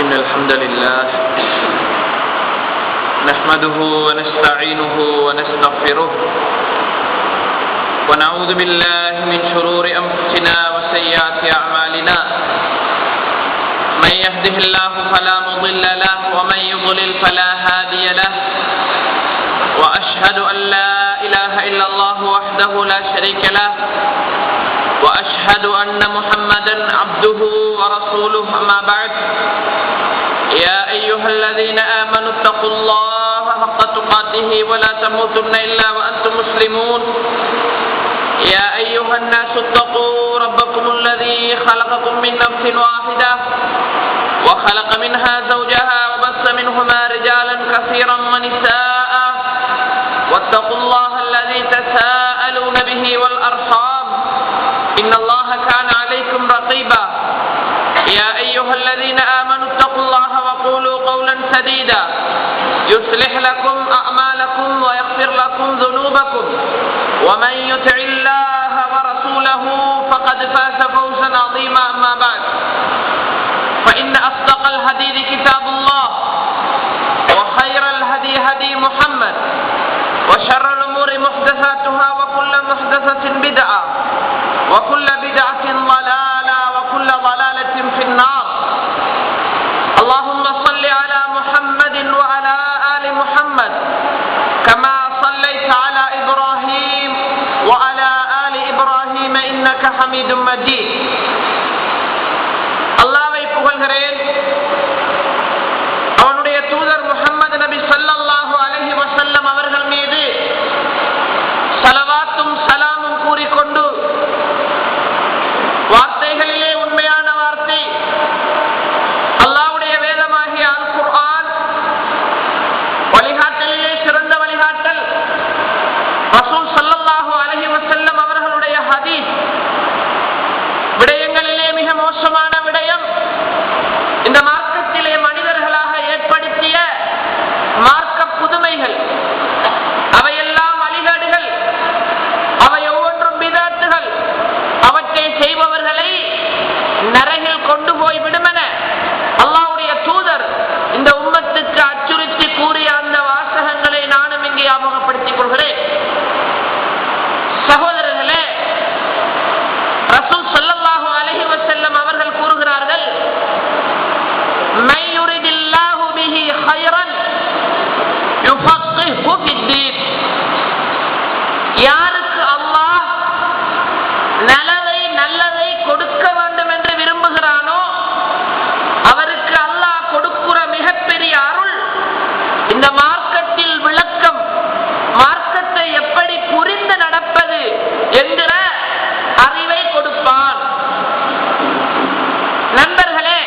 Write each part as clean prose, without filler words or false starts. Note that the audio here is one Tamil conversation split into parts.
إن الحمد لله نحمده ونستعينه ونستغفره ونعوذ بالله من شرور أنفسنا وسيئات أعمالنا من يهده الله فلا مضل له ومن يضلل فلا هادي له وأشهد أن لا إله إلا الله وحده لا شريك له وأشهد أن محمدا عبده ورسوله أما بعد يا أيها الذين آمنوا اتقوا الله حق تقاته ولا تموتن إلا وأنتم مسلمون يا أيها الناس اتقوا ربكم الذي خلقكم من نفس واحدة وخلق منها زوجها وبث منهما رجالا كثيرا ونساء واتقوا الله الذي تساءلون به والأرحام إن الله كان عليكم رقيبا يا أيها الذين آمنوا اتقوا الله وقولوا قولا سديدا يصلح لكم أعمالكم ويغفر لكم ذنوبكم ومن يطع الله ورسوله فقد فاز فوزا عظيما أما بعد فإن أصدق الحديث كتاب الله وخير الهدي هدي محمد وشر الأمور محدثاتها وكل محدثة بدعة وكل بدعة ضلالة وكل ضلالة في النار اللهم صل على محمد وعلى آل محمد كما صليت على إبراهيم وعلى آل إبراهيم إنك حميد مجيد அல்லாஹ்வை புகழ்கிறேன். அவனுடைய தூதர் முஹம்மது நபி ஸல்லல்லாஹு அலைஹி வஸல்லம் அவர்கள் மீது ஸலவாத்தும் ஸலாமும் கூறிக்கொண்டு வார்த்தைகளிலே உண்மையான வார்த்தை அல்லாஹ்வுடைய வேதமாகிய அல் குர்ஆன், வழிகாட்டலிலே சிறந்த வழிகாட்டல் ரசூல் ஸல்லல்லாஹு அலைஹி வஸல்லம் அவர்களுடைய ஹதீஸ், விடயங்களிலே மிக மோசமான விடயம் இந்த மார்க்கத்திலே மனிதர்களாக ஏற்படுத்திய மார்க்க புதுமைகள், அவையெல்லாம் வழிகாடுகள், அவை ஒவ்வொன்றும் பிதாத்துகள், அவற்றை செய்பவர்களை நரகில் கொண்டு போய் விடுமென அல்லாஹ்வுடைய தூதர் இந்த உம்மத்துக்கு அச்சுறுத்தி கூறிய அந்த வாசகங்களை நானும் இங்கே ஞாபகப்படுத்திக் கொள்கிறேன். சகோதரர்களே, ரசூல் ஸல்லல்லாஹு அலைஹி வஸல்லம் அவர்கள் கூறுகிறார்கள், மை யுரிதில்லாஹு பிஹி கைரன் யுஃபக்கிஹு ஃபித்தீன். யாருக்கு அல்லாஹ் நல்லதை கொடுக்க வேண்டும் என்று விரும்புகிறானோ அவருக்கு அல்லாஹ் கொடுக்கிற மிகப்பெரிய அருள் இந்த மார்க்கத்தில் விளக்கம், மார்க்கத்தை எப்படி புரிந்து நடப்பது என்கிற அறிவை கொடுப்பான். நண்பர்களே,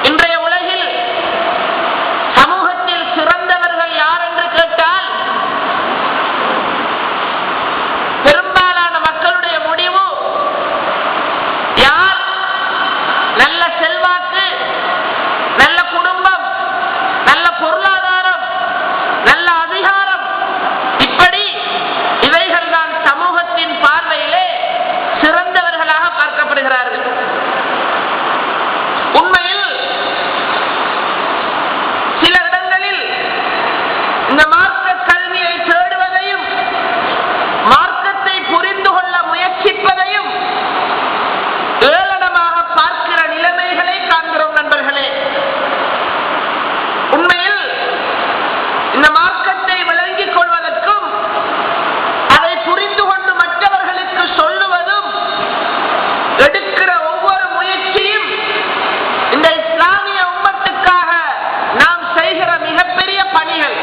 இன்றைய உலகில் சமூகத்தில் சிறந்தவர்கள் யார் என்று கேட்டால் பெரும்பாலான மக்களுடைய முடிவு யார் நல்ல செல்வாக்கு, நல்ல குடும்பம், நல்ல பொருளாதாரம், நல்ல அதிகாரம், இப்படி இவைகள் தான் சமூகத்தின் பார்வையிலே சிறந்தவர்களாக பார்க்கப்படுகிறார்கள். உண்மையில் சில இடங்களில் இந்த மார்க்க கல்வியை தேடுவதையும் மார்க்கத்தை புரிந்து கொள்ள முயற்சிப்பதையும் ஏளனமாக பார்க்கிற நிலைமைகளை காண்கிறோம். நண்பர்களே, உண்மையில் இந்த மார்க்கத்தை விளங்கிக் கொள்வதற்கும் அதை புரிந்து கொண்டு மற்றவர்களுக்கு சொல்லுவதும் எடுக்கிற ஒவ்வொரு முயற்சியும் இந்த இஸ்லாமிய உம்மத்துக்காக நாம் செய்கிற மிகப்பெரிய பணிகள்.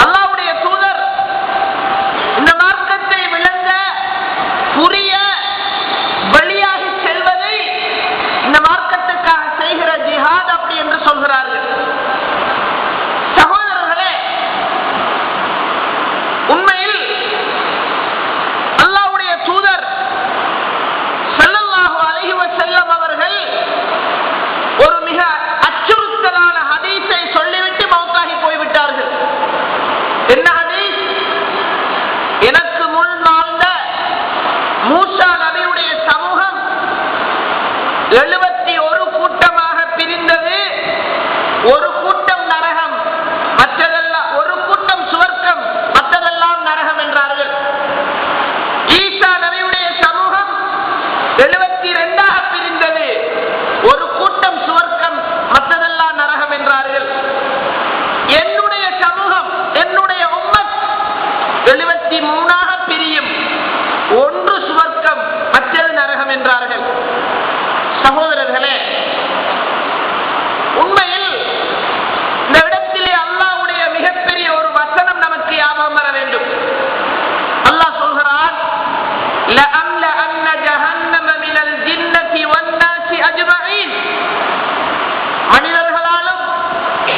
அல்லாஹ்வுடைய தூதர் இந்த மார்க்கத்தை விளங்க, புரிய, வெளியாகி செல்வதை இந்த மார்க்கத்துக்காக செய்கிற ஜிஹாத் அப்படி என்று சொல்கிறார்கள். சகோதரர்களே, உண்மையில் அல்லாஹ்வுடைய தூதர் ஸல்லல்லாஹு அலைஹி வஸல்லம் அவர்கள் ஒரு மிக அச்சுறுத்தலான ஹதீஸை சொல்லிவிட்டு மௌத்தாகி போய்விட்டார்கள். என்ன ஹதீஸ்? எனக்கு முன் வாழ்ந்த மூசா நபியுடைய சமூகம் 72 பிரிந்தது. ஒரு கூட்டம் சுவர்க்கம், மற்றதெல்லாம் நரகம் என்றார்கள். என்னுடைய சமூகம், என்னுடைய உம்மத் 73 பிரியும். ஒன்று சுவர்க்கம், மற்றது நரகம் என்றார்கள். சகோதரர்களே, உண்மையில் இந்த இடத்திலே அல்லாஹ்வுடைய மிகப்பெரிய ஒரு வசனம் நமக்கு ஞாபகம் வர வேண்டும். அல்லாஹ் சொல்கிறான், லஅம்லஅன்ன ஜஹன்னம மினல் ஜின்னதி வன்னாஸி அஜ்மஈன். மனிதர்களாலும்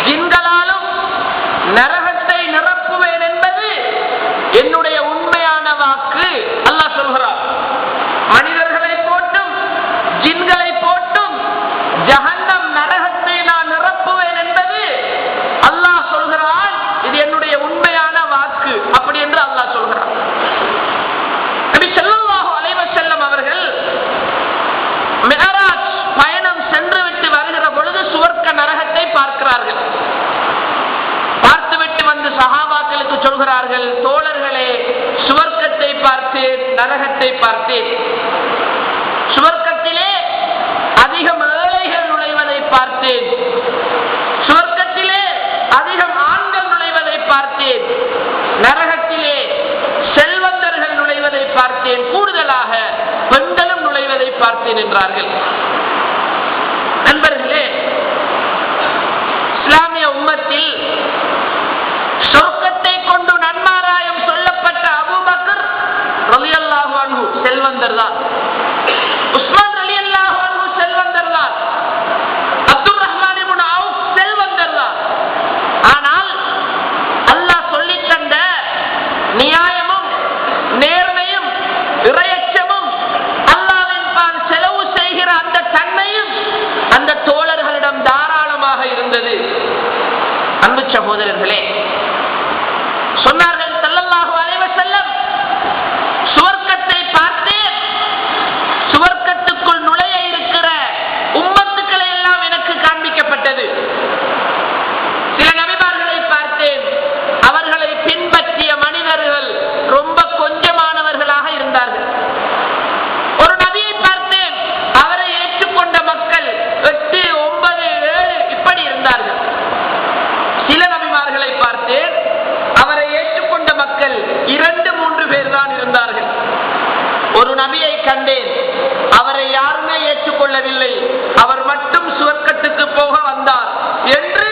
ஜின்களாலும் நரகத்தை நிரப்புவேன் என்பது என்னுடைய உண்மையான வாக்கு. அல்லாஹ் சொல்கிறார், மனிதர்களை போட்டும் ஜின்களை போட்டும் ஜஹன்னம் நரகத்தை நான் நிரப்புவேன் என்பது அல்லாஹ் சொல்கிறான். இது என்னுடைய உண்மையான வாக்கு. அப்படி என்று அல்லாஹ் சொல்கிறான். நபி ஸல்லல்லாஹு அலைஹி வஸல்லம் அவர்கள் மிஅராஜ் பயணம் சென்று விட்டு வருகிற பொழுது சுவர்க்க நரகத்தை பார்க்கிறார்கள். பார்த்துவிட்டு வந்து சஹாபாக்களுக்கு சொல்கிறார்கள், தோழர்களே, சுவர்க்கத்தை பார்த்தேன், நரகத்தை பார்த்தேன். சுவர்க்கத்திலே அதிகம் ஏழைகள் நுழைவதை பார்த்தேன், சுவர்க்கத்திலே அதிகம் ஆண்கள் நுழைவதை பார்த்தேன், நரகத்திலே செல்வந்தர்கள் நுழைவதை பார்த்தேன், கூடுதலாக பெண்களும் நுழைவதை பார்த்தேன் என்றார்கள். நண்பர்களே, இஸ்லாமிய உம்மத்தில் சொர்க்கத்தை கொண்டு நன்மாராயம் சொல்லப்பட்ட அபூபக்கர் ரலியல்லாஹு அன்ஹு செல்வந்தர் தான். உஸ்மான் ரலியல்லாஹு அன்ஹு செல்வந்தர் தான். அப்துல் ரஹ்மான் இப்னு அவுஃப் செல்வந்தர் தான். ஆனால் அல்லாஹ் சொல்லித் தந்த நியாயமும் நேர்மையும் இறையச்சமும் அல்லாஹ்வின் பால் செலவு செய்கிற அந்த தன்மையும் அந்த தோழர்களிடம் தாராளமாக இருந்தது. அன்பு சகோதரர்களே, சொன்னார்கள் ஸல்லல்லாஹு அலைஹி வஸல்லம், சுவர்க்கத்தை பார்த்தேன், சுவர்க்கத்துக்குள் நுழைய இருக்கிற உம்மத்துக்களை எல்லாம் எனக்கு காண்பிக்கப்பட்டது. சில நபிமார்களை பார்த்தேன், அவர்களை பின்பற்றிய மனிதர்கள் ரொம்ப கொஞ்சமானவர்களாக இருந்தார்கள். ஒரு நபியை பார்த்தேன், அவரை ஏற்றுக்கொண்ட மக்கள் 8, 9, 7 இப்படி இருந்தார்கள். சில நபிமார்களை பார்த்தேன், அவரை ஏற்றுக்கொண்ட மக்கள் 2, 3 பேர் தான் இருந்தார்கள். ஒரு நபியை கண்டேன், அவரை யாருமே ஏற்றுக்கொள்ளவில்லை, அவர் மட்டும் சுவர்க்கத்துக்கு போக வந்தார் என்று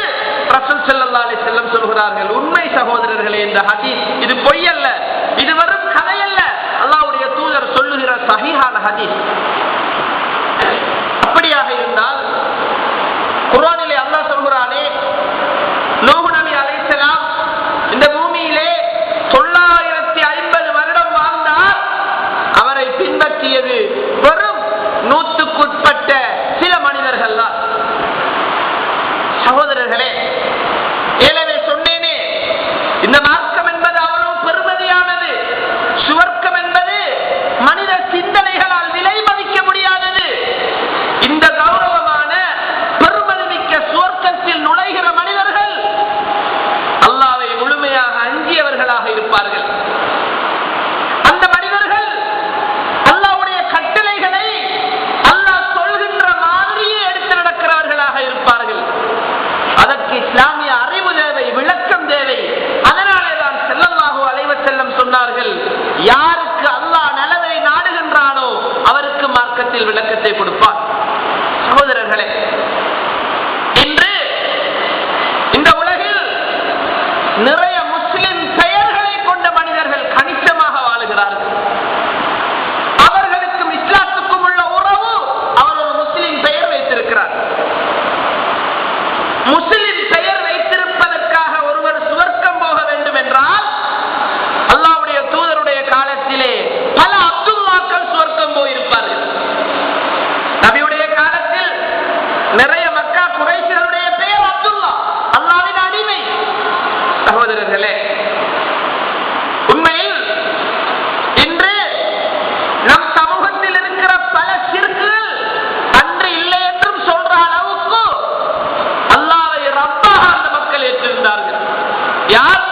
ரசூல் ஸல்லல்லாஹு அலைஹி வஸல்லம் சொல்கிறார்கள். உண்மை சகோதரர்களே, இந்த ஹதீஸ் இது பொய் அல்ல, இது வெறும் கதை அல்ல, அல்லாஹ்வுடைய தூதர் சொல்லுகிற சஹீஹான ஹதீஸ். அப்படியாக இருந்தால் குர்ஆனிலே அல்லாஹ் சொல்கிறானே, நூஹ் நபி அலைஹிஸ்ஸலாம் இந்த பூமியிலே 950 வருடம் வாழ்ந்தார். அவரை பின்பற்றியது வெறும் 100க்குட்பட்ட சில மனிதர்கள் தான். சகோதரர்களே, ஏலவே சொன்னேனே, இந்த மார்க்கம் என்பது அவ்வளவு பெருமதியானது. சுவர்க்கம் என்பது மனித சிந்தனைகளால் விலை மதிக்க முடியாதது. இந்த கௌரவமான பெருமதிமிக்க சுவர்க்கத்தில் நுழைகிற மனிதர்கள் அல்லாஹ்வை முழுமையாக அஞ்சியவர்களாக இருப்பார்கள். அந்த மனிதர்கள் அல்லாஹ்வுடைய கட்டளைகளை அல்லாஹ் சொல்கின்ற மாதிரியே எடுத்து நடக்கிறவர்களாக இருப்பார்கள். அதற்கு இஸ்லாமிய அறிவு தேவை, விளக்கம் தேவை. அதனாலே தான் ஸல்லல்லாஹு அலைஹி வஸல்லம் சொன்னார்கள், யாருக்கு அல்லாஹ் நலவை நாடுகின்றானோ அவருக்கு மார்க்கத்தில் விளக்கத்தை கொடுப்பார். சகோதரர்களே, இன்று இந்த உலகில் நிறைய முஸ்லிம் பெயர்களை கொண்ட மனிதர்கள் கணிசமாக வாழுகிறார்கள். அவர்களுக்கும் இஸ்லாத்துக்கும் உள்ள உறவு, அவர் ஒரு முஸ்லிம் பெயர் வைத்திருக்கிறார். முஸ்லிம் பெயர் வைத்திருப்பதற்காக ஒருவர் சுவர்க்கம் போக வேண்டும் என்றால், அல்லாஹ்வுடைய தூதருடைய காலத்திலே பல அப்துல்லாக்கள் சுவர்க்கம் போயிருப்பார்கள். நபியுடைய காலத்தில் நிறைய மக்கா குறைஷிகளுடைய பெயர் அப்துல்லா, அல்லாஹ்வின் அடிமை. சகோதரர்களே, உண்மையில் இன்று நம் சமூகத்தில் இருக்கிற பல ஷிர்க்குகள் அன்று இல்லை என்றும் சொல்ற அளவுக்கு அல்லாஹ்வை ரப்பாக அந்த மக்கள் ஏற்றிருந்தார்கள். யார்?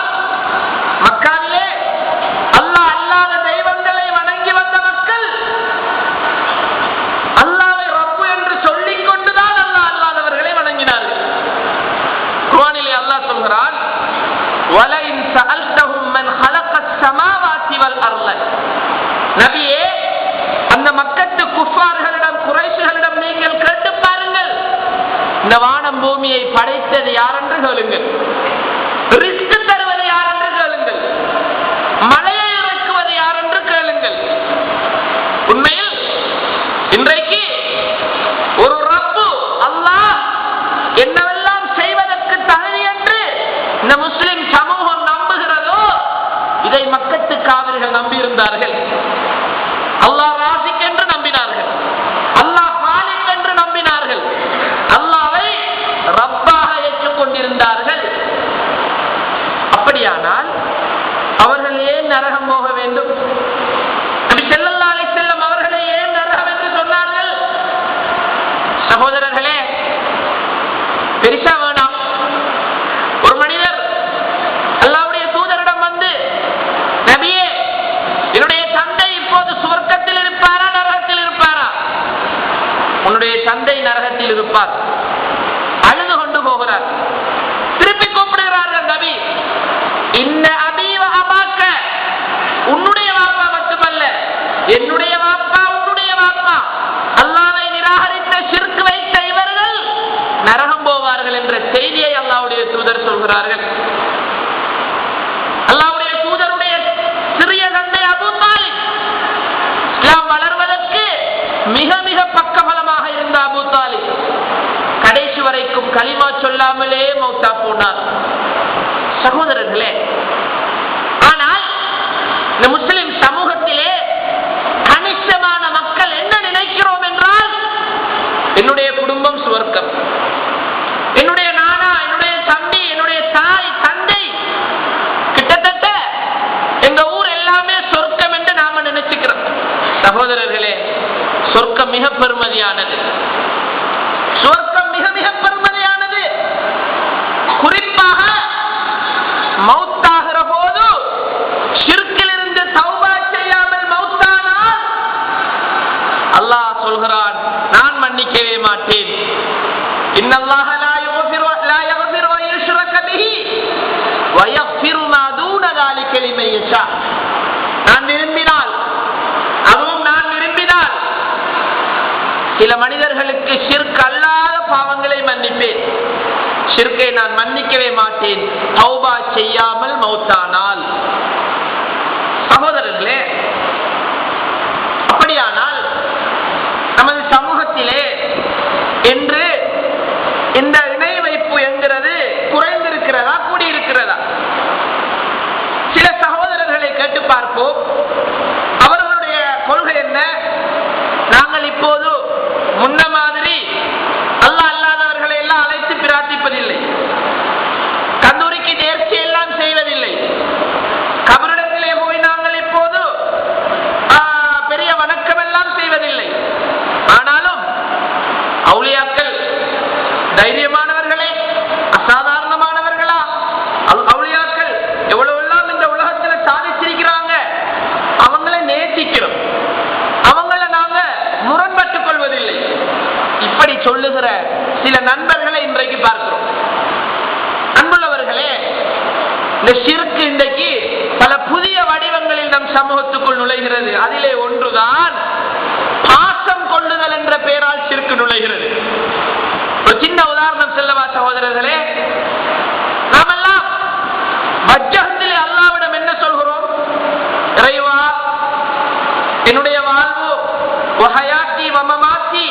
மக்காவிலே அல்லாஹ் அல்லாத தெய்வங்களை வணங்கி வந்த மக்கள் இந்த வானம் பூமியை படைத்தது யார் என்று கேளுங்கள். ரிஸ்க் தருவது யார் என்று கேளுங்கள். மழையை இறக்குவது யார் என்று கேளுங்கள். உண்மையில் இன்றைக்கு ஒரு ரப்பு அல்லாஹ் என்னவெல்லாம் செய்வதற்கு தகுதி என்று இந்த முஸ்லிம் சமூகம் நம்புகிறதோ இதை மக்கத்து காவிரிகள் நம்பியிருந்தார்கள். அல்லாஹ் ராசிக் என்று நம்பினார்கள். அல்லாஹ் ஹாலிக் என்று நம்பினார்கள். அல்லாஹ்வை ரப்பாக ஏற்றுக்கொண்டிருந்தார்கள். அப்படியானால் அவர்கள் ஏன் நரகம் போக வேண்டும்? நபி ஸல்லல்லாஹு அலைஹி வஸல்லம் அவர்களை ஏன் நரகம் என்று சொன்னார்கள்? சகோதரர்களே, பெரிசா வேணாம். ஒரு மனிதர் அல்லாஹ்வுடைய தூதரிடம் வந்து, நபியே, என்னுடைய தந்தை இப்போது சுவர்க்கத்தில் இருப்பாரா நரகத்தில் இருப்பாரா? உன்னுடைய தந்தை நரகத்தில் இருப்பார். அழுது கொண்டு போகிறார். திருப்பி கூப்பிடுகிறார்கள் நபி, இன்ன அபீவ அபாக்க, உன்னுடைய வாப்பா மட்டுமல்ல, என்னுடைய வாப்பா, உன்னுடைய வாப்பா, அல்லாஹ்வை நிராகரித்த ஷிர்க் வைத்த இவர்கள் நரகம் போவார்கள் என்ற செய்தியை அல்லாஹ்வுடைய தூதர் சொல்கிறார்கள். அல்லாஹ்வுடைய தூதருடைய சிறிய தந்தை அபூ தாலிப், இஸ்லாம் வளர்வதற்கு மிக மிக பக்கபலமாக இருந்த அபூ தாலிப் கடைசி வரைக்கும் கலிமா சொல்லாமலே மௌத்தா போனார். சகோதரர்களே, ஆனால் இந்த முஸ்லிம் சமூகத்திலே கணிசமான மக்கள் என்ன நினைக்கிறோம் என்றால், என்னுடைய குடும்பம் சுவர்க்கம், என்னுடைய நானா, என்னுடைய தம்பி, என்னுடைய தாய் தந்தை, கிட்டத்தட்ட எங்க ஊர் எல்லாமே சொர்க்கம் என்று நாம நினைச்சுக்கிறோம். சகோதரர்களே, சொர்க்கம் மிக பெருமதியானது. சொர்க்கம் மிக மிக பெருமதியானது. குறிப்பாக மௌத்தாகிற போது ஷிர்கிலிருந்து தௌபா செய்யாமல் மௌத்தானால் அல்லாஹ் சொல்கிறான், நான் மன்னிக்கவே மாட்டேன். இன்னல்லாஹ லா யக்ஃபிரு அன் யுஷ்ரக பிஹி வ யக்ஃபிரு மா தூன ذلك லிமன் யஷா. நான் விரும்பினால், அதுவும் நான் விரும்பினால், சில மனிதர்களுக்கு ஷிர்க் அல்லாத பாவங்களை மன்னிப்பேன். ஷிர்க்கை நான் மன்னிக்கவே மாட்டேன் தௌபா செய்யாமல் மௌத்தானால். சகோதரர்களே, அப்படியானால் நமது சமூகத்திலே இன்று இந்த இணை வைப்பு என்கிறது குறைந்திருக்கிறதா கூடியிருக்கிறதா? சில சகோதரர்களை கேட்டு பார்ப்போம். அவர்களுடைய கொள்கை என்ன? நாங்கள் இப்போது முன்ன மாதிரி அல்லாஹ் அல்லாதவர்களை எல்லாம் அழைத்து பிரார்த்திப்பதில்லை, கந்தூரிக்கு நேர்ச்சி எல்லாம் செய்வதில்லை, கபரிடத்திலே போய் நாங்கள் இப்போது பெரிய வணக்கம் எல்லாம் செய்வதில்லை. ஆனாலும் அவுலியாக்கள் தைரியமானவர்களே, அசாதாரணமானவர்களா? அவுலியாக்கள் எவ்வளவு எல்லாம் இந்த உலகத்தில் சாதிச்சிருக்கிறாங்க. அவங்களை நேசிக்கிறோம், அவங்களை நாங்க முரண்பட்டுக் கொள்வதில்லை. இப்படி சொல்லுகிற சில நண்பர்களை இன்றைக்கு பார்க்கிறோம். அன்புள்ளவர்களே, இந்த ஷிர்க் இன்றைக்கு பல புதிய வடிவங்களில் நம் சமூகத்துக்குள் நுழைகிறது. அதிலே ஒன்றுதான் பாசம் கொள்ளுதல் என்ற பெயரால் ஷிர்க் நுழைகிறது. ஒரு சின்ன உதாரணம் சொல்லவா சகோதரர்களே? நாமெல்லாம் வஜ்ஜகத்திலே அல்லாஹ்விடம் என்ன சொல்கிறோம்? இறைவா, என்னுடைய வாழ்வு வஹயாத்தி வமமாத்தி,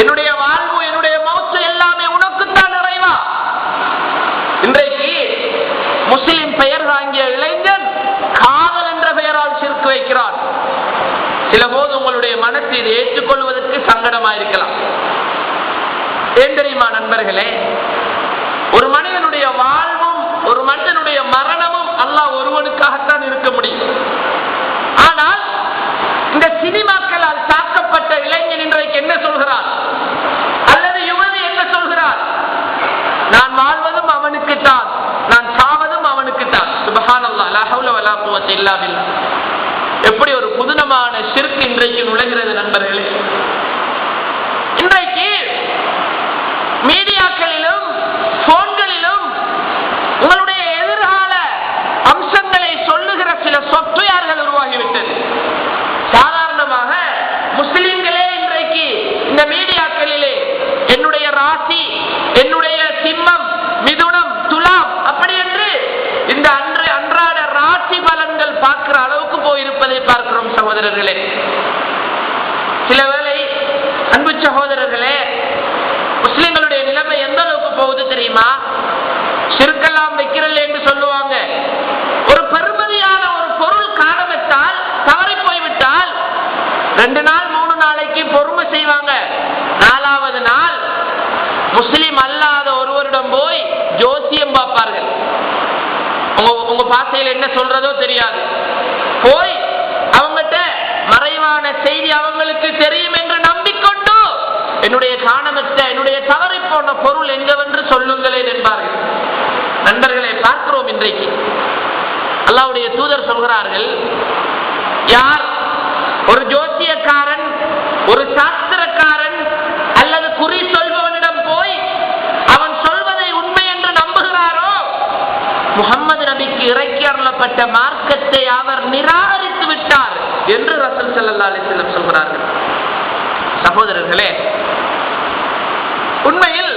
என்னுடைய வாழ்வு என்னுடைய மௌத்து எல்லாமே உனக்குத்தான் இறைவா. இன்றைக்கு முஸ்லிம் பெயர் வாங்கிய இளைஞன் காதல் என்ற பெயரால் ஷிர்க் வைக்கிறான். சில போது உங்களுடைய மனத்தில் ஏற்றுக்கொள்வதற்கு சங்கடமாயிருக்கலாம். ஏன் தெரியுமா நண்பர்களே? ஒரு மனிதனுடைய வாழ்வும் ஒரு மனிதனுடைய மரணமும் அல்லாஹ் ஒருவனுக்காகத்தான் இருக்க முடியும். ஆனால் இந்த சினிமாக்களால் தாக்கப்பட்ட இளைஞன் இன்றைக்கு என்ன சொல்கிறார்? அல்லது யுவதி என்ன சொல்கிறார்? நான் வாழ்வதும் அவனுக்குத்தான், நான் சாவதும் அவனுக்குத்தான். சுப்ஹானல்லாஹ், லா ஹவ்ல வலா குவத்த இல்லா பில்லாஹ். எப்படி ஒரு புதுனமான ஷிர்க் இன்றைக்கு நுழைகிறது நண்பர்களே. இன்றைக்கு மீடியாக்களிலும் போன்களிலும் உங்களுடைய எதிர்கால அம்சங்களை சொல்லுகிற சில சாஃப்ட்வேர்கள் உருவாகிவிட்டது. சாதாரணமாக முஸ்லிம்களே இன்றைக்கு இந்த மீடியாக்களிலே என்னுடைய ராசி, சில வேளை அன்பு சகோதரர்களே, முஸ்லிம்களுடைய நிலைமை எந்த அளவுக்கு போகுது தெரியுமா? சிறுக்கெல்லாம் வைக்கிறல்ல என்று சொல்லுவாங்க. ஒரு பெருமதியான ஒரு பொருள் காணவிட்டால், தவறி போய்விட்டால் 2 நாள் 3 நாளைக்கு பொறுமை செய்வாங்க. 4வது நாள் முஸ்லிம் அல்லாத ஒருவரிடம் போய் ஜோசியம் பார்ப்பார்கள். உங்க பாசையில் என்ன சொல்றதோ தெரியாது. போய் அவங்ககிட்ட மறைவான செய்தி அவங்களுக்கு தெரியும் என்று நம்பிக்கொண்டு என்னுடைய காணமற்ற, என்னுடைய தவறி போன பொருள் எங்கவென்று சொல்லுங்களேன் என்பார்கள். நண்பர்களை பார்க்கிறோம். இன்றைக்கு அல்லாஹ்வுடைய தூதர் சொல்கிறார்கள், யார் ஒரு ஜோசியக்காரன், ஒரு சாஸ்திரக்காரன் அல்லது குறி சொல்பவனிடம் போய் அவன் சொல்வதை உண்மை என்று நம்புகிறாரோ, முஹம்மது நபிக்கு இறக்கி அருளப்பட்ட மார்க்கத்தை அவர் நிராகரித்து விட்டார் என்று ரசூல் ஸல்லல்லாஹு அலைஹி வஸல்லம் சொல்கிறார்கள். சகோதரர்களே, உண்மையில்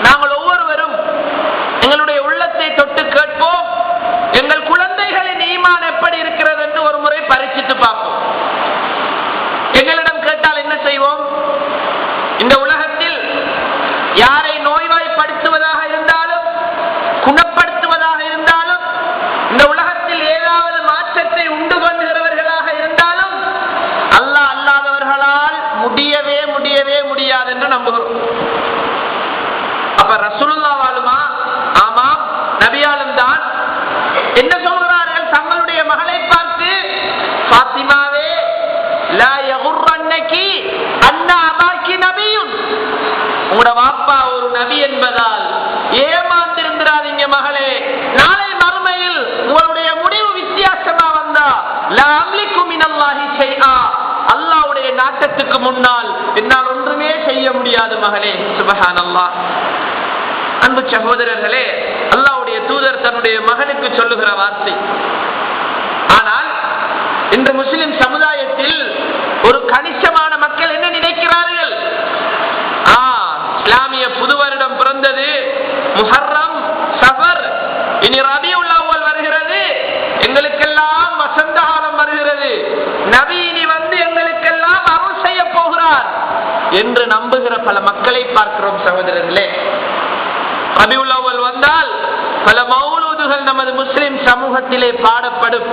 நாங்கள் ஒவ்வொருவரும் எங்களுடைய உள்ளத்தை தொட்டு கேட்போம். எங்கள் குழந்தைகளின் ஈமான் எப்படி இருக்கிறது என்று ஒரு முறை பரீட்சித்து பார்ப்போம். எங்களிடம் கேட்டால் என்ன செய்வோம்? இந்த உலகத்தில் யாரை நோய்வாய்ப்படுத்துவதாக இருந்தாலும், குணப்படுத்துவதாக இருந்தாலும், இந்த உலகத்தில் ஏதாவது மாற்றத்தை உண்டு பண்ணுகிறவர்களாக இருந்தாலும் அல்லாஹ் அல்லாதவர்களால் முடியவே முடியவே முடியாது என்று நம்புகிறோம். அப்ப ரசூலுல்லாஹ் வாழுமா? ஆமாம், நபியாலும் தான். என்ன சொல்கிறார்கள் தங்களுடைய மகளை பார்த்து? ஃபாத்திமாவே, லா யகுர்ரன்னகி அன்னா அபாக்கி நபியுன். உங்களோட வாப்பா ஒரு நபி என்பதால் ஏமாந்திருந்திராதீங்க மகளே. நாளை மறுமையில் உங்களுடைய முடிவு வித்தியாசமா வந்தா, லா அம்லிகு மினல்லாஹி ஷைஆ, அல்லாஹ்வுடைய நாட்டத்துக்கு முன்னால் என்னால் ஒன்றுமே செய்ய முடியாது மகளே. சுப்ஹானல்லாஹ். அன்பு சகோதரர்களே, அல்லாஹ்வுடைய தூதர் தன்னுடைய மகனுக்கு சொல்லுகிற வார்த்தை. ஆனால் இன்று முஸ்லிம் சமுதாயத்தில் ஒரு கணிசமான மக்கள் என்ன நினைக்கிறார்கள்? இஸ்லாமிய புது வருடம் பிறந்தது, முஹர்ரம், சஃபர், இனி ரபியுல் அவ்வல் வருகிறது, எங்களுக்கெல்லாம் வசந்த காலம் வருகிறது, நபி இனி வந்து எங்களுக்கெல்லாம் அருள் செய்ய போகிறார் என்று நம்புகிற பல மக்களை பார்க்கிறோம். சகோதரர்களே, ரபியுல் அவ்வல் வந்தால் பல மௌலூதுகள் நமது முஸ்லிம் சமூகத்திலே பாடப்படும்.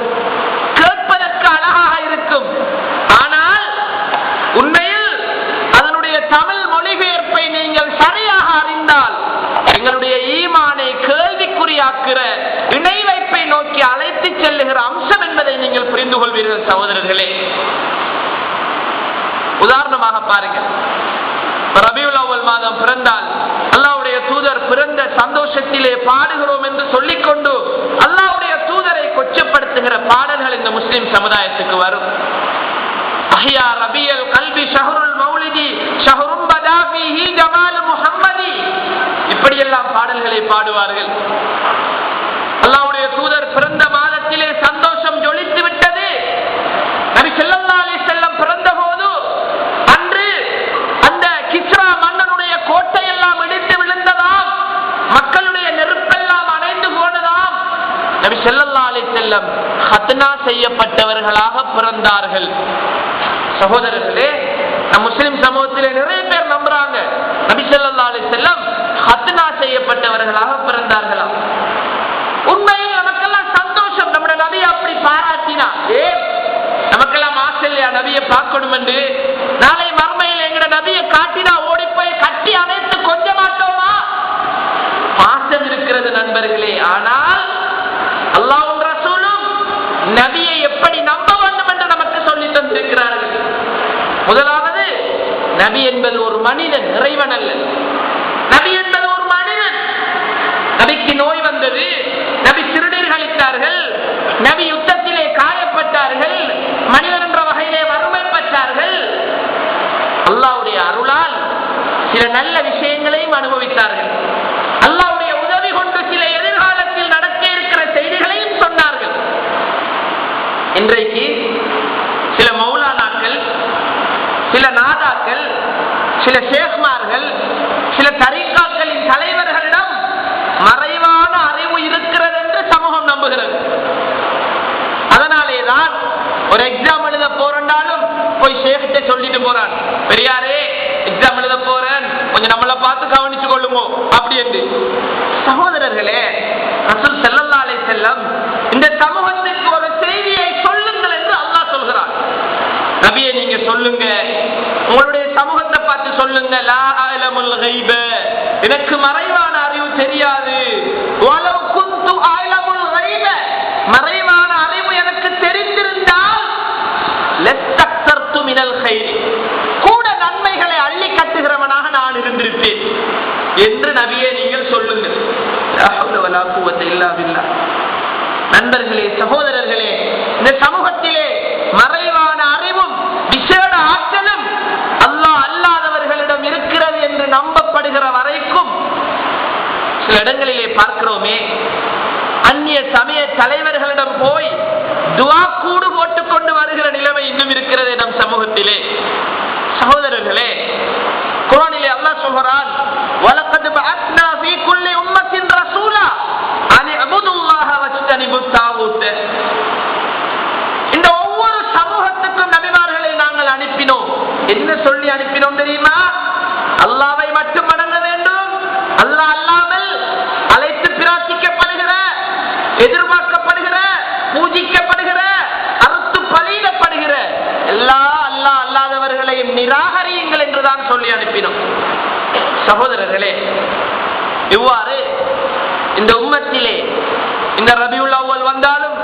கேட்பதற்கு அழகாக இருக்கும். ஆனால் உண்மையில் அதனுடைய தமிழ் மொழிபெயர்ப்பை நீங்கள் சரியாக அறிந்தால் எங்களுடைய ஈமானை கேள்விக்குறியாக்குற, இணை வைப்பை நோக்கி அழைத்து செல்லுகிற அம்சம் என்பதை நீங்கள் புரிந்து கொள்வீர்கள். சகோதரர்களே, உதாரணமாக பாருங்கள். ரபியுல் அவ்வல் மாதம் பிறந்தால் அல்லாஹ்வுடைய தூதர் பிறந்த சந்தோஷத்திலே பாடுகிறோம் என்று சொல்லிக்கொண்டு அல்லாஹ்வுடைய தூதரை கொச்சப்படுத்துகிற பாடல்கள் இந்த முஸ்லிம் சமுதாயத்துக்கு வரும். அஹ்யா ரபியல் கல்பி ஷஹ்ருல் மௌலிதி ஷஹ்ரும் பதா ஃபீஹி ஜமால் முஹம்மதி, இப்படியெல்லாம் பாடல்களை பாடுவார்கள். அல்லாஹ்வுடைய தூதர் பிறந்த மாதத்திலே சந்தோஷம் ஜொலித்து விட்டது. நபி ஸல்லல்லாஹு அலைஹி வஸல்லம் பிறந்த போது அன்று அந்த கிஸ்ரா மன்னனுடைய கோட்டையெல்லாம் இடித்து விழுந்ததாம், மக்களுடைய நெருப்பெல்லாம் அணைந்து போனதாம். நபி ஸல்லல்லாஹு அலைஹி வஸல்லம் ஹத்னா செய்யப்பட்டவர்களாக பிறந்தார்கள். சகோதரர்களே, நம் முஸ்லிம் சமூகத்திலே நிறைய பேர் நம்புறாங்க நபி ஸல்லல்லாஹு அலைஹி வஸல்லம் ஹத்னா செய்யப்பட்டவர்களாக பிறந்தார்களாம். உண்மையில் நமக்கெல்லாம் சந்தோஷம். நம்முடைய நபியை அப்படி பாராட்டினா, நமக்கெல்லாம் ஆசை இல்லையா நபியை பார்க்கணும் என்று? நாளை மறுமையில் எங்கட நபியை காட்டினா ஓடி போய் கட்டி அணைத்து கொஞ்ச மாட்டோமா? பாசம் இருக்கிறது நண்பர்களே. ஆனால் அல்லாஹ்வும் ரசூலும் நபியை எப்படி நம்ப வேண்டும் என்று நமக்கு சொல்லி தந்திருக்கிறார்கள். முதலாவது, நபி என்பது ஒரு மனிதன், இறைவன் அல்ல. நபி என்பது ஒரு மனிதன். நபிக்கு நோய் வந்தது, நபி சிறுநீர் கழித்தார்கள், நபி யுத்தத்திலே காயப்பட்டார்கள், மனிதன் என்ற வகையிலே வறுமைப்பட்டார்கள். அல்லாஹ்வுடைய அருளால் சில நல்ல விஷயங்களையும் அனுபவித்தார்கள். அல்லாஹ்வுடைய உதவி கொண்டு சில எதிர்காலத்தில் நடக்க இருக்கிற செய்திகளையும் சொன்னார்கள். இன்றைக்கு சில மௌலானாக்கள், சில நாதாக்கள், சில ஷேக்மார்கள், சில தரீகாக்களின் தலைவர்களிடம் மறைவான அறிவு இருக்கிறது என்று சமூகம் நம்புகிறது. அதனாலேதான் ஒரு எக்ஸாம் எழுத போறாலும் போய் ஷேக்கிட்ட சொல்லி சொல்லிட்டு போறான், பெரியாரே எக்ஸாம் எழுத போறேன், கொஞ்சம் நம்மளை பார்த்து கவனிச்சு கொள்ளுங்க அப்படி என்று. சகோதரர்களே, ரசூல் ஸல்லல்லாஹு அலைஹி வஸல்லம் இந்த சமூகத்திற்கு ஒரு செய்தியை சொல்லுங்கள் என்று அல்லாஹ் சொல்கிறான். நபியே நீங்க சொல்லுங்க, உங்களுடைய சமூகத்தை பார்த்து சொல்லுங்க, லா அலமுல் கைப, எனக்கு மறைவான அறிவு தெரியாது. வலவ் குந்து அலமுல் கைப, மறைவான அறிவு எனக்கு தெரிந்திருந்தால் லஸ்தக்தர்து மினல் கைர், கூட நன்மைகளை அள்ளி கட்டுகிறவனாக நான் இருந்திருப்பேன் என்று நபியே நீங்கள் சொல்லுங்கள். லா ஹவ்ல வலா குவத்த இல்லா பில்லாஹ். நண்பர்களே, சகோதரர்களே, இந்த சமூகத்திலே மறைவான அறிவும் விசேட ஆற்றலும் அல்லாஹ் அல்லாதவர்களிடம் இருக்கிறது என்று நம்பப்படுகிற வரைக்கும் சில இடங்களிலே பார்க்கிறோமே, அந்நிய சமய தலைவர்களிடம் போய் துஆ கூடு போட்டுக் கொண்டு வருகிற நிலைமை இன்னும் இருக்கிறது நம் சமூகத்திலே. சகோதரர்களே, குர்ஆனிலே அல்லாஹ் சொல்கிறான், வலகத் பஅத்னா ஃபீ குல்லி உம்மத்தின் ரசூலா அன் இஅ்புதுல்லாஹ வஜ்தனிபுத் தாகூத். இந்த ஒவ்வொரு சமூகத்துக்கும் நபிமார்களை நாங்கள் அனுப்பினோம். என்ன சொல்லி அனுப்பினோம் தெரியுமா? அல்லாஹ்வை மட்டும் வணங்க வேண்டும், அல்லாஹ் அல்லாமல் அழைத்து பிரார்த்திக்கப்படுகிற, எதிர்பார்க்கப்படுகிற, பூஜிக்கப்படுகிற, அறுத்து பலியிடப்படுகிற எல்லா அல்லாஹ் அல்லாதவர்களையும் நிராகரியுங்கள் என்றுதான் சொல்லி அனுப்பினோம். சகோதரர்களே, இவ்வாறு இந்த உம்மத்திலே இந்த ரபியுல் அவ்வல் வந்தாலும்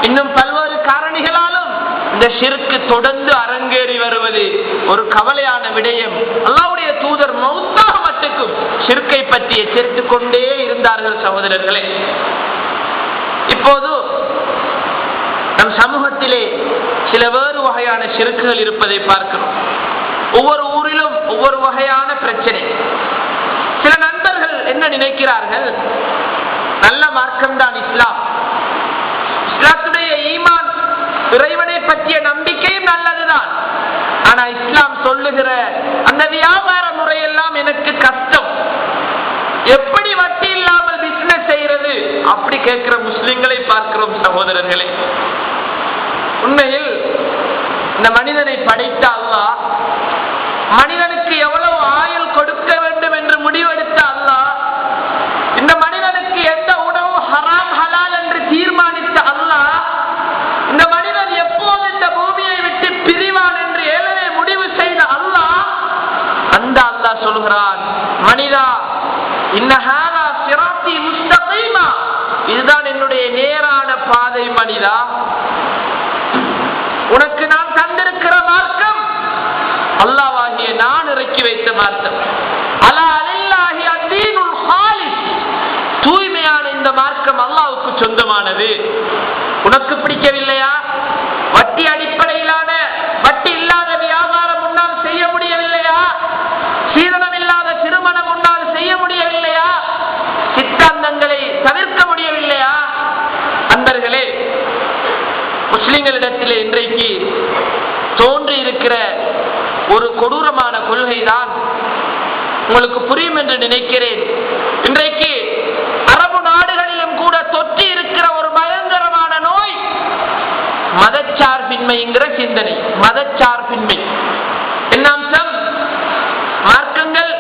இன்னும் பல்வேறு காரணிகளாலும் இந்த ஷிர்க் தொடர்ந்து அரங்கேறி வருவது ஒரு கவலையான விடயம். அல்லாஹ்வுடைய தூதர் மௌத்தாக மட்டுக்கும் ஷிர்க்கை பற்றி எச்சரித்துக் கொண்டே இருந்தார்கள். சகோதரர்களே, இப்போது நம் சமூகத்திலே சில வேறு வகையான ஷிர்க்குகள் இருப்பதை பார்க்கிறோம். ஒவ்வொரு ஊரிலும் ஒவ்வொரு வகையான பிரச்சனை. சில நண்பர்கள் என்ன நினைக்கிறார்கள், நல்ல மார்க்கம்தான் இஸ்லாம், இஸ்லாத்துடைய ஈமான், இறைவனை பற்றிய நம்பிக்கையும் நல்லதுதான், ஆனா இஸ்லாம் சொல்லுகிற அந்த வியாபார முறையெல்லாம் எனக்கு கஷ்டம், எப்படி வட்டி இல்லாமல் பிசினஸ் செய்யறது அப்படி கேட்கிற முஸ்லிம்களை பார்க்கிறோம். சகோதரர்களே, உண்மையில் இந்த மனிதனை படைத்த அல்லாஹ் மனிதனுக்கு எவ்வளவு ஆயுள் கொடுக்க வேண்டும் என்று முடிவெடுத்த அல்லாஹ், இந்த மனிதனுக்கு எந்த உணவு ஹராம் ஹலால் என்று தீர்மானித்த அல்லாஹ், இந்த மனிதன் எப்போது இந்த பூமியை விட்டு பிரிவான் என்று ஏழவே முடிவு செய்த அல்லாஹ், அந்த அல்லாஹ் சொல்கிறான், மனிதா இன்னஹாதா சிராத்தி முஸ்தகீமா, இதுதான் என்னுடைய நேரான பாதை மனிதா, உனக்கு நான் தந்திருக்கிற மார்க்கம் அல்லாஹ்வாகிய நான் இறக்கி வைத்த மார்க்கம். அலா அலில்லாஹி அத்தீனுல் ஹாலிஸ், தூய்மையான இந்த மார்க்கம் அல்லாஹ்வுக்கு சொந்தமானது. உனக்கு பிடிக்கவில்லையா? வட்டி அடிப்படையிலான, வட்டி இல்லாத வியாபாரம் உன்னால் செய்ய முடியவில்லையா? சீதனம் இல்லாத திருமணம் உன்னால் செய்ய முடியவில்லையா? சித்தாந்தங்களை தவிர்க்க முடியவில்லையா? அன்பர்களே, முஸ்லிம்களிடத்திலே இன்றைக்கு தோன்றி இருக்கிற ஒரு கொடூரமான கொள்கைதான் உங்களுக்கு புரியும் என்று நினைக்கிறேன். இன்றைக்கு அரபு நாடுகளிலும் கூட தொற்றி இருக்கிற ஒரு பயங்கரமான நோய் மதச்சார்பின்மைங்கிற சிந்தனை. மதச்சார்பின்மை என்ன அம்சம்? மார்க்கங்கள்,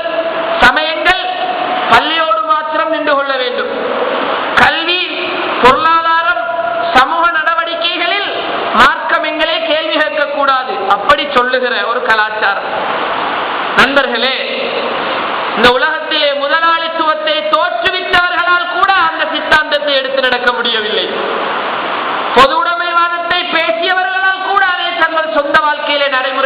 சமயங்கள் பள்ளியோடு மாத்திரம் நின்று கொள்ள வேண்டும். கல்வி, பொருளாதாரம், சமூக நடவடிக்கைகளில் மார்க்கம் எங்களே கேள்வி கேட்கக்கூடாது, அப்படி சொல்லுகிற ஒரு கலாச்சாரம். நண்பர்களே, இந்த உலகத்திலே முதலாளித்துவத்தை தோற்றுவித்தவர்களால் கூட அந்த சித்தாந்தத்தை எடுத்து நடக்க முடியவில்லை. பொது உடைமைவாதத்தை பேசியவர்களால் கூட அதை தங்கள் சொந்த வாழ்க்கையிலே நடைமுறை